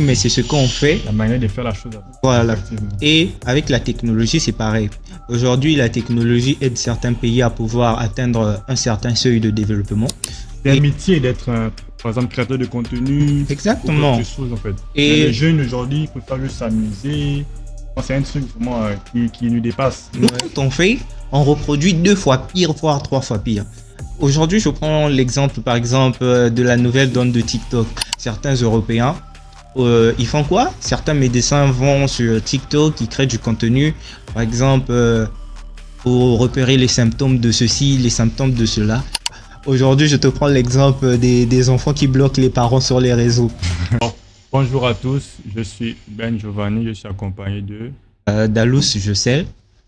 mais c'est ce qu'on fait. La manière de faire la chose. Voilà. Effectivement. Et avec la technologie, c'est pareil. Aujourd'hui, la technologie aide certains pays à pouvoir atteindre un certain seuil de développement. C'est un métier d'être, par exemple, créateur de contenu. Exactement. Beaucoup de choses, en fait. Et Mais les jeunes aujourd'hui, ils préfèrent juste s'amuser. Moi, c'est un truc vraiment qui nous dépasse. nous, quand on fait, on reproduit 2 fois pire, voire 3 fois pire. Aujourd'hui, je prends l'exemple, par exemple, de la nouvelle donne de TikTok. Certains Européens, ils font quoi? Certains médecins vont sur TikTok, ils créent du contenu, par exemple, pour repérer les symptômes de ceci, les symptômes de cela. Aujourd'hui, je te prends l'exemple des enfants qui bloquent les parents sur les réseaux. Bonjour à tous, je suis Ben Giovanni, je suis accompagné de... Dalous, je sais.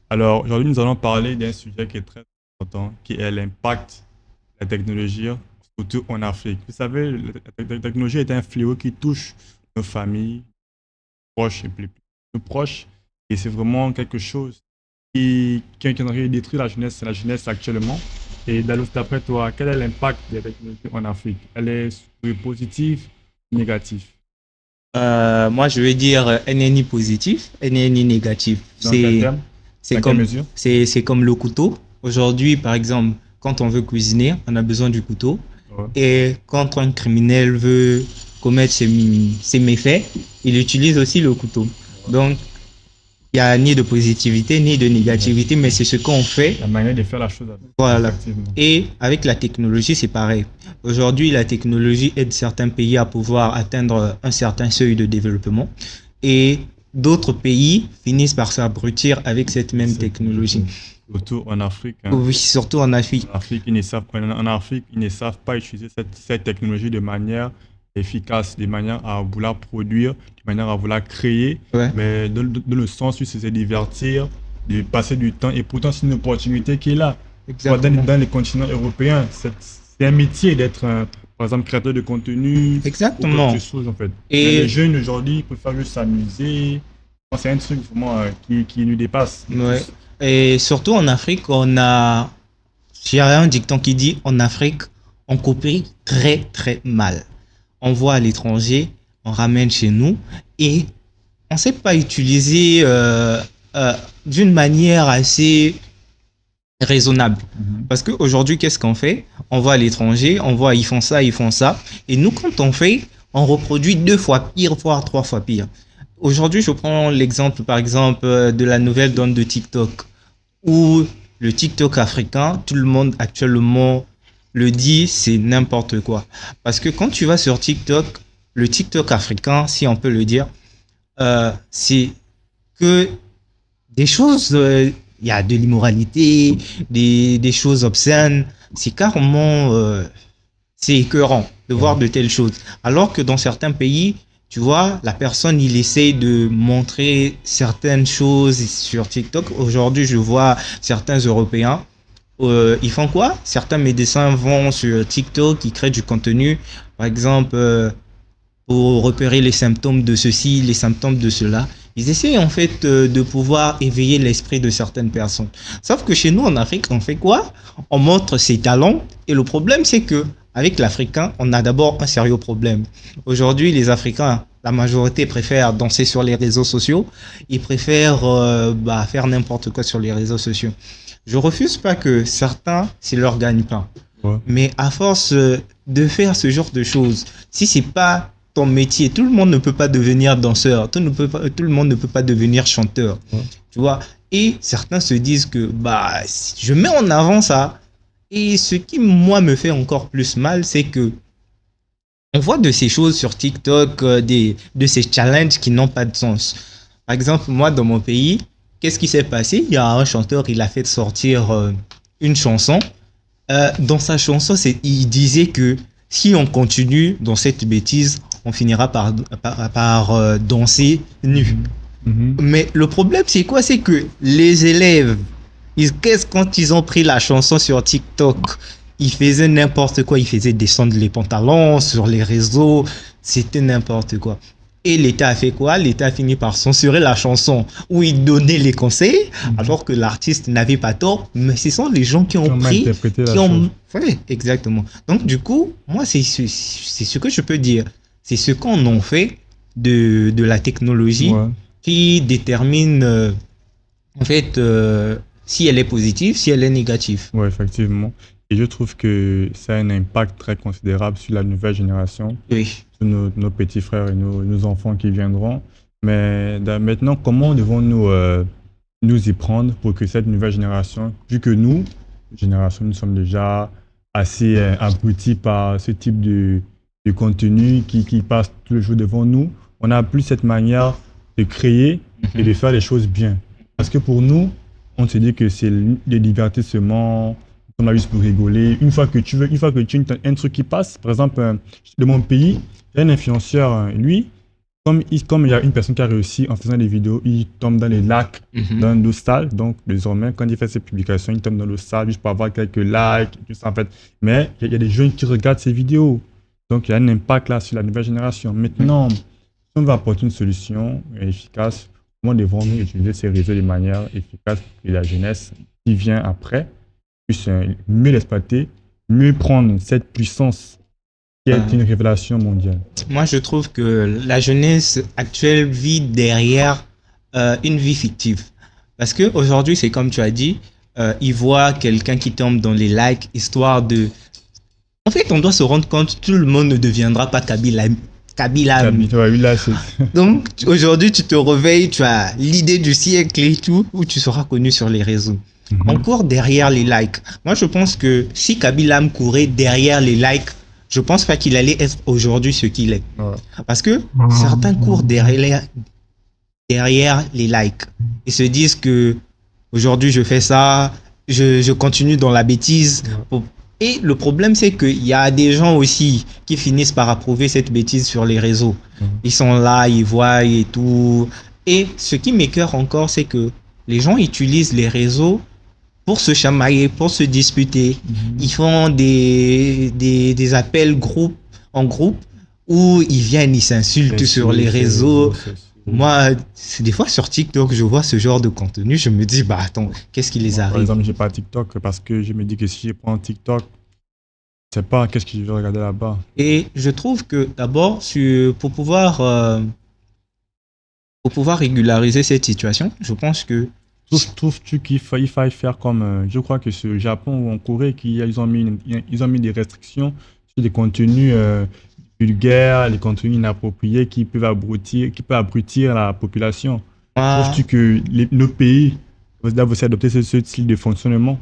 Alors, aujourd'hui, nous allons parler d'un sujet qui est très important, qui est l'impact de la technologie, surtout en Afrique. Vous savez, la technologie est un fléau qui touche nos familles, proches et plus proches, et c'est vraiment quelque chose qui est en train de détruire la jeunesse actuellement. Et d'après toi, quel est l'impact des technologies en Afrique? Elle est positive ou négative? Moi, je vais dire NNI positif, NNI négatif. Dans quel terme? C'est Dans quelle comme, mesure? c'est comme le couteau. Aujourd'hui, par exemple, quand on veut cuisiner, on a besoin du couteau. Ouais. Et quand un criminel veut commettre ses méfaits, il utilise aussi le couteau. Donc, il n'y a ni de positivité ni de négativité, mais c'est ce qu'on fait. La manière de faire la chose. Voilà. Effectivement. Et avec la technologie, c'est pareil. Aujourd'hui, la technologie aide certains pays à pouvoir atteindre un certain seuil de développement. Et d'autres pays finissent par s'abrutir avec cette même technologie. Surtout en Afrique. Hein. Oui, surtout en Afrique. En Afrique, ils ne savent pas utiliser cette technologie de manière efficace, de manière à vouloir produire, de manière à vouloir créer, Ouais. mais dans le sens où c'est se divertir, de passer du temps. Et pourtant, c'est une opportunité qui est là. Exactement. Dans les continents européens, c'est un métier d'être, par exemple, créateur de contenu. Exactement. Beaucoup de choses, en fait. Et Mais les jeunes aujourd'hui, ils préfèrent juste s'amuser. Moi, c'est un truc vraiment qui nous dépasse. Ouais. Et surtout en Afrique, il y a un dicton qui dit en Afrique, on copie très très mal. On voit à l'étranger, on ramène chez nous et on ne sait pas utiliser d'une manière assez raisonnable. Parce qu'aujourd'hui, qu'est-ce qu'on fait? On va à l'étranger, on voit ils font ça, ils font ça. Et nous, quand on fait, on reproduit 2 fois pire, voire 3 fois pire. Aujourd'hui, je prends l'exemple, par exemple, de la nouvelle donne de TikTok, où le TikTok africain, tout le monde actuellement le dit, c'est n'importe quoi. Parce que quand tu vas sur TikTok, le TikTok africain, si on peut le dire, c'est que des choses, il y a de l'immoralité, des choses obscènes. C'est carrément, c'est écœurant de voir de telles choses. Alors que dans certains pays, tu vois, la personne, il essaye de montrer certaines choses sur TikTok. Aujourd'hui, je vois certains Européens, ils font quoi? Certains médecins vont sur TikTok, ils créent du contenu, par exemple, pour repérer les symptômes de ceci, les symptômes de cela. Ils essayent en fait de pouvoir éveiller l'esprit de certaines personnes. Sauf que chez nous en Afrique, on fait quoi? On montre ses talents et le problème c'est que avec l'Africain, on a d'abord un sérieux problème. Aujourd'hui, les Africains, la majorité préfèrent danser sur les réseaux sociaux. Ils préfèrent faire n'importe quoi sur les réseaux sociaux. Je refuse pas que certains, c'est leur gagne-pain. Ouais. Mais à force de faire ce genre de choses, si c'est pas ton métier, tout le monde ne peut pas devenir danseur, tout le monde ne peut pas devenir chanteur. Ouais. Tu vois? Et certains se disent que je mets en avant ça. Et ce qui, moi, me fait encore plus mal, c'est que on voit de ces choses sur TikTok, de ces challenges qui n'ont pas de sens. Par exemple, moi, dans mon pays, qu'est-ce qui s'est passé? Il y a un chanteur, il a fait sortir une chanson. Dans sa chanson, il disait que si on continue dans cette bêtise, on finira par danser nu. Mais le problème, c'est quoi? C'est que les élèves, quand ils ont pris la chanson sur TikTok, ils faisaient n'importe quoi. Ils faisaient descendre les pantalons sur les réseaux. C'était n'importe quoi. Et l'État a fait quoi? L'État a fini par censurer la chanson où il donnait les conseils, alors que l'artiste n'avait pas tort. Mais ce sont les gens qui ont pris, qui ont... Ouais, exactement. Donc du coup, moi, c'est ce que je peux dire. C'est ce qu'on en fait. de la technologie Ouais. qui détermine en fait si elle est positive, si elle est négative. Ouais, effectivement. Et je trouve que ça a un impact très considérable sur la nouvelle génération, Oui. sur nos petits frères et nos enfants qui viendront. Mais maintenant, comment devons-nous nous y prendre pour que cette nouvelle génération, vu que nous, génération, nous sommes déjà assez abrutis par ce type de contenu qui passe tous les jours devant nous, on n'a plus cette manière de créer et de faire les choses bien. Parce que pour nous, on se dit que c'est le divertissement, on a juste pour rigoler. Une fois que tu as un truc qui passe, par exemple, de mon pays, il y a un influenceur, lui, comme il y a une personne qui a réussi en faisant des vidéos, il tombe dans les lacs, dans l'eau sale. Donc, désormais, quand il fait ses publications, il tombe dans l'eau sale juste pour avoir quelques likes, tout ça, en fait. Mais il y a des jeunes qui regardent ces vidéos. Donc, il y a un impact là sur la nouvelle génération. Maintenant, si on va apporter une solution efficace, comment devons-nous utiliser ces réseaux de manière efficace pour que la jeunesse qui vient après puisse mieux l'exploiter, mieux prendre cette puissance qui est une révélation mondiale? Moi, je trouve que la jeunesse actuelle vit derrière une vie fictive. Parce que aujourd'hui, c'est comme tu as dit, ils voient quelqu'un qui tombe dans les likes, histoire de... En fait, on doit se rendre compte, tout le monde ne deviendra pas Kabila. Kabila. Ouais, là, Donc, aujourd'hui, tu te réveilles, tu as l'idée du siècle et tout, où tu seras connu sur les réseaux. On court derrière les likes. Moi, je pense que si Kabila courait derrière les likes, je pense pas qu'il allait être aujourd'hui ce qu'il est. Ouais. Parce que certains courent derrière les likes et se disent que aujourd'hui je fais ça, je continue dans la bêtise. Et le problème, c'est qu'il y a des gens aussi qui finissent par approuver cette bêtise sur les réseaux. Ils sont là, ils voient et tout. Et ce qui m'écoeure encore, c'est que les gens utilisent les réseaux pour se chamailler, pour se disputer. Ils font des appels en groupe où ils viennent, ils s'insultent sur les réseaux. Moi, c'est des fois sur TikTok, je vois ce genre de contenu, je me dis, bah attends, qu'est-ce qui les arrive? Par exemple, j'ai pas TikTok parce que je me dis que si je prends TikTok, je sais pas qu'est-ce que je vais regarder là-bas. Et je trouve que d'abord, pour pouvoir régulariser cette situation, je pense que Trouves-tu qu'il faille faire comme, je crois que c'est au Japon ou en Corée, ils ont mis des restrictions sur des contenus vulgaires, des contenus inappropriés qui peuvent abrutir la population. Trouves-tu que nos pays doivent aussi adopter ce style de fonctionnement?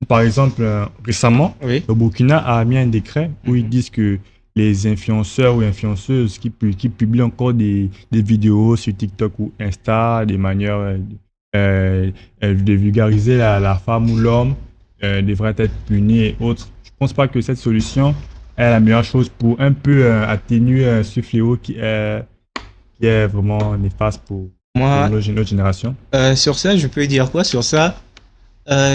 Par exemple, récemment, oui. le Burkina a mis un décret où ils disent que les influenceurs ou influenceuses qui publient encore des vidéos sur TikTok ou Insta, des manières de vulgariser la femme ou l'homme, devrait être puni et autres. Je pense pas que cette solution est la meilleure chose pour un peu atténuer ce fléau qui est vraiment néfaste pour notre génération. Sur ça, je peux dire quoi sur ça?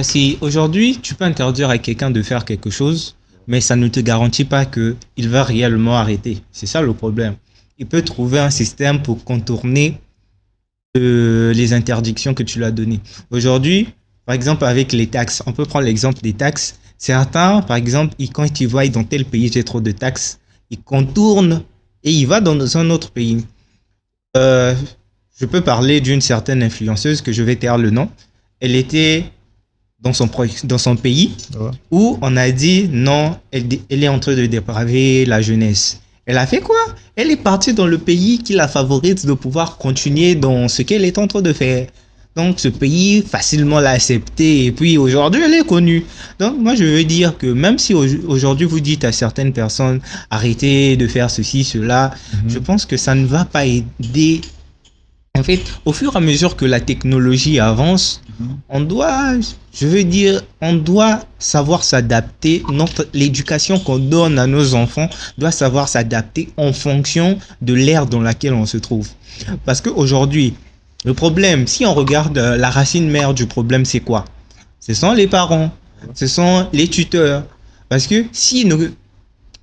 Si aujourd'hui, tu peux interdire à quelqu'un de faire quelque chose, mais ça ne te garantit pas qu'il va réellement arrêter. C'est ça le problème. Il peut trouver un système pour contourner les interdictions que tu lui as données. Aujourd'hui, par exemple, avec les taxes, on peut prendre l'exemple des taxes. Certains, par exemple, quand ils voient dans tel pays j'ai trop de taxes, ils contournent et ils vont dans un autre pays. Je peux parler d'une certaine influenceuse que je vais taire le nom. Elle était dans son pays où on a dit non, elle est en train de dépraver la jeunesse. Elle a fait quoi? Elle est partie dans le pays qui la favorise de pouvoir continuer dans ce qu'elle est en train de faire. Donc ce pays facilement l'a accepté et puis aujourd'hui elle est connue. Donc moi je veux dire que même si aujourd'hui vous dites à certaines personnes arrêtez de faire ceci, cela, je pense que ça ne va pas aider. En fait, au fur et à mesure que la technologie avance, on doit savoir s'adapter. L'éducation qu'on donne à nos enfants doit savoir s'adapter en fonction de l'ère dans laquelle on se trouve. Parce qu'aujourd'hui, le problème, si on regarde la racine mère du problème, c'est quoi? Ce sont les parents, ce sont les tuteurs. Parce que s'ils ne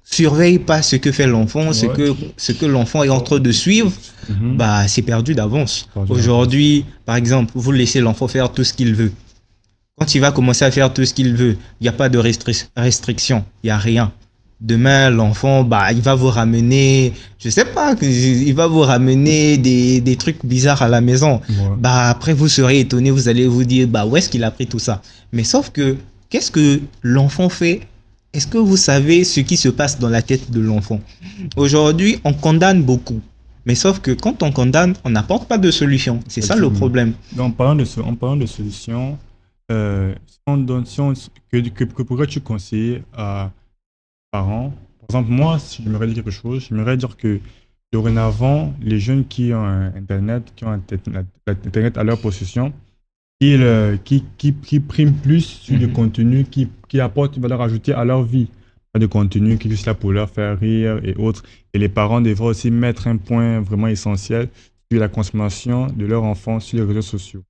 surveillent pas ce que fait l'enfant, ce que l'enfant est en train de suivre, bah c'est perdu d'avance. Aujourd'hui, par exemple, vous laissez l'enfant faire tout ce qu'il veut. Quand il va commencer à faire tout ce qu'il veut, il n'y a pas de restriction, il n'y a rien. Demain, l'enfant, bah, il va vous ramener, je sais pas, il va vous ramener des trucs bizarres à la maison. Ouais. Bah, après, vous serez étonné, vous allez vous dire, bah, où est-ce qu'il a pris tout ça? Mais sauf que, qu'est-ce que l'enfant fait? Est-ce que vous savez ce qui se passe dans la tête de l'enfant? Aujourd'hui, on condamne beaucoup. Mais sauf que quand on condamne, on n'apporte pas de solution. C'est ça le Effectivement. problème. Donc, en parlant de solutions, que pourrais-tu conseiller à parents? Par exemple, moi, si j'aimerais dire quelque chose, j'aimerais dire que dorénavant, les jeunes qui ont un Internet, qui ont Internet à leur possession, qui priment plus sur du contenu qui apporte une valeur ajoutée à leur vie. Pas de contenu qui est juste là pour leur faire rire et autres. Et les parents devraient aussi mettre un point vraiment essentiel sur la consommation de leurs enfants sur les réseaux sociaux.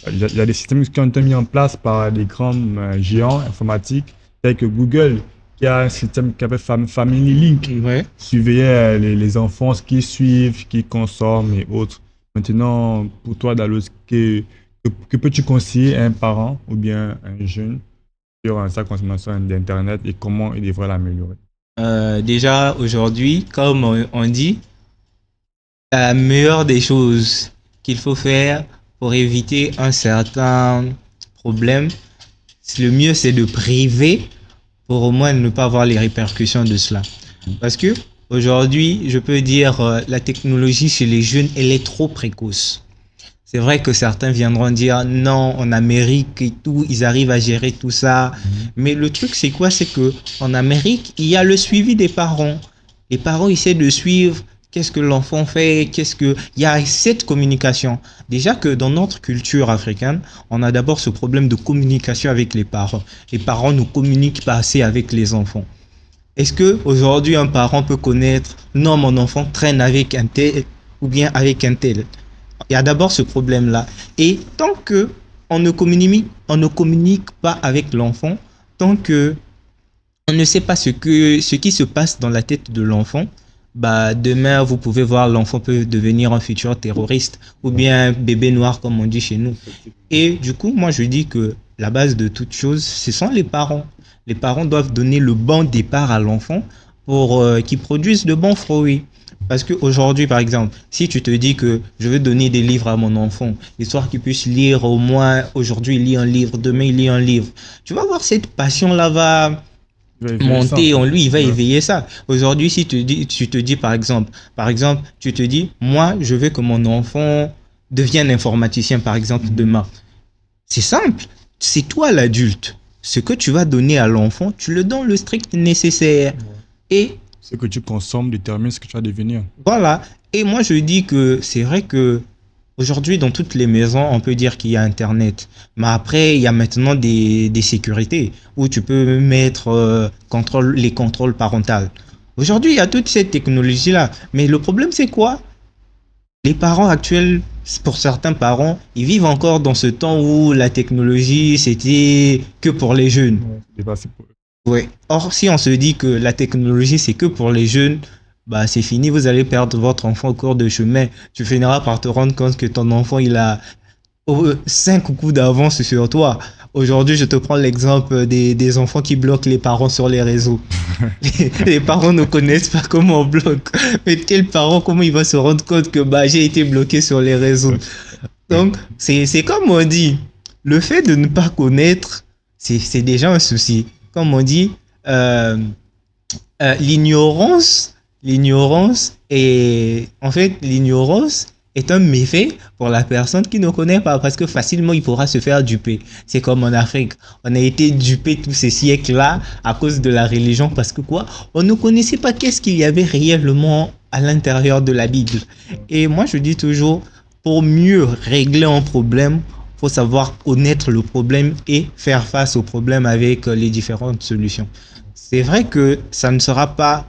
Il y a des systèmes qui ont été mis en place par des grands géants informatiques tels que Google, qui a un système qui appelle Family Link, Ouais. surveiller les enfants, ce qu'ils suivent, ce qu'ils consomment et autres. Maintenant, pour toi, Dalos, que peux-tu conseiller à un parent ou bien un jeune sur sa consommation d'Internet et comment il devrait l'améliorer? Déjà, aujourd'hui, comme on dit, la meilleure des choses qu'il faut faire pour éviter un certain problème, le mieux c'est de priver pour au moins ne pas avoir les répercussions de cela. Parce que aujourd'hui, je peux dire, la technologie chez les jeunes, elle est trop précoce. C'est vrai que certains viendront dire non, en Amérique et tout, ils arrivent à gérer tout ça. Mais le truc, c'est quoi? C'est que en Amérique, il y a le suivi des parents. Les parents essaient de suivre qu'est-ce que l'enfant fait, il y a cette communication. Déjà que dans notre culture africaine, on a d'abord ce problème de communication avec les parents. Les parents ne communiquent pas assez avec les enfants. Est-ce que aujourd'hui un parent peut connaître non, mon enfant traîne avec un tel ou bien avec un tel? Il y a d'abord ce problème-là. Et tant que on ne communique pas avec l'enfant, tant que on ne sait pas ce qui se passe dans la tête de l'enfant, bah, demain, vous pouvez voir l'enfant peut devenir un futur terroriste ou bien un bébé noir, comme on dit chez nous. Et du coup, moi, je dis que la base de toute chose, ce sont les parents. Les parents doivent donner le bon départ à l'enfant pour qu'il produise de bons fruits. Parce qu'aujourd'hui, par exemple, si tu te dis que je veux donner des livres à mon enfant, histoire qu'il puisse lire au moins, aujourd'hui il lit un livre, demain il lit un livre, tu vas voir cette passion-là va Je vais éveiller ça en monter fait. en lui, il va Ouais. éveiller ça. Aujourd'hui, si tu te dis par exemple, tu te dis, moi, je veux que mon enfant devienne informaticien, par exemple, demain. C'est simple. C'est toi l'adulte. Ce que tu vas donner à l'enfant, tu le donnes le strict nécessaire. Ouais. Et Ce que tu consommes détermine ce que tu vas devenir. voilà. Et moi, je dis que c'est vrai que aujourd'hui, dans toutes les maisons, on peut dire qu'il y a Internet. Mais après, il y a maintenant des sécurités où tu peux mettre les contrôles parentaux. Aujourd'hui, il y a toute cette technologie-là. Mais le problème, c'est quoi? Les parents actuels, pour certains parents, ils vivent encore dans ce temps où la technologie, c'était que pour les jeunes. Ouais. Dépassé pour eux. Ouais. Or, si on se dit que la technologie, c'est que pour les jeunes, bah, c'est fini, vous allez perdre votre enfant au cours de chemin. Tu finiras par te rendre compte que ton enfant, il a 5 coups d'avance sur toi. Aujourd'hui, je te prends l'exemple des enfants qui bloquent les parents sur les réseaux. Les parents ne connaissent pas comment on bloque. Mais quel parent, comment il va se rendre compte que bah, j'ai été bloqué sur les réseaux? Donc, c'est comme on dit, le fait de ne pas connaître, c'est déjà un souci. Comme on dit, euh, l'ignorance est un méfait pour la personne qui ne connaît pas parce que facilement il pourra se faire duper. C'est comme en Afrique. On a été dupé tous ces siècles-là à cause de la religion parce que quoi? On ne connaissait pas qu'est-ce qu'il y avait réellement à l'intérieur de la Bible. Et moi je dis toujours, pour mieux régler un problème, faut savoir connaître le problème et faire face au problème avec les différentes solutions. C'est vrai que ça ne sera pas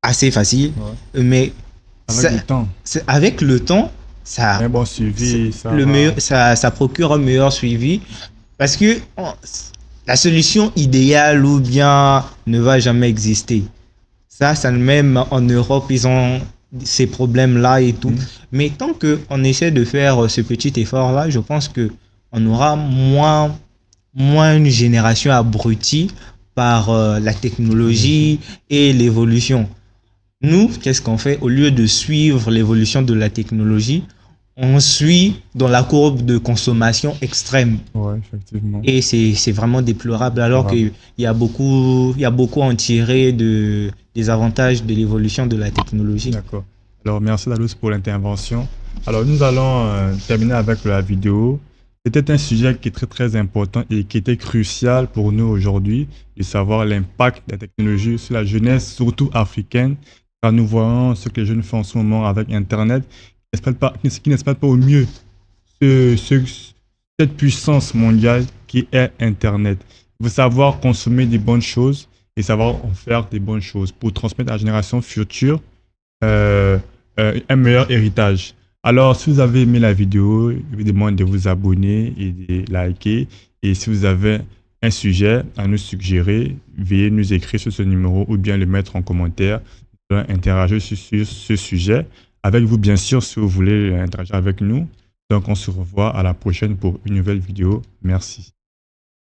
assez facile, Ouais. mais Avec ça, le temps. avec le temps, ça, Un bon suivi, ça le va. meilleur, ça procure un meilleur suivi parce que la solution idéale ou bien ne va jamais exister. Ça même en Europe, ils ont ces problèmes-là et tout. Mais tant qu'on essaie de faire ce petit effort-là, je pense que on aura moins une génération abrutie par la technologie et l'évolution. Nous, qu'est-ce qu'on fait? Au lieu de suivre l'évolution de la technologie, on suit dans la courbe de consommation extrême. Ouais, effectivement. Et c'est vraiment déplorable, alors Déplorable. il y a beaucoup à en tirer des avantages de l'évolution de la technologie. D'accord. Alors, merci Dalous pour l'intervention. Alors, nous allons terminer avec la vidéo. C'était un sujet qui est très très important et qui était crucial pour nous aujourd'hui, de savoir l'impact de la technologie sur la jeunesse, surtout africaine, car nous voyons ce que les jeunes font en ce moment avec Internet, qui n'exploitent pas au mieux ce- ce- cette puissance mondiale qui est Internet. Il faut savoir consommer des bonnes choses et savoir en faire des bonnes choses pour transmettre à la génération future euh, un meilleur héritage. Alors, si vous avez aimé la vidéo, je vous demande de vous abonner et de liker. Et si vous avez un sujet à nous suggérer, veuillez nous écrire sur ce numéro ou bien le mettre en commentaire. Nous allons interagir sur ce sujet avec vous, bien sûr, si vous voulez interagir avec nous. Donc, on se revoit à la prochaine pour une nouvelle vidéo. Merci.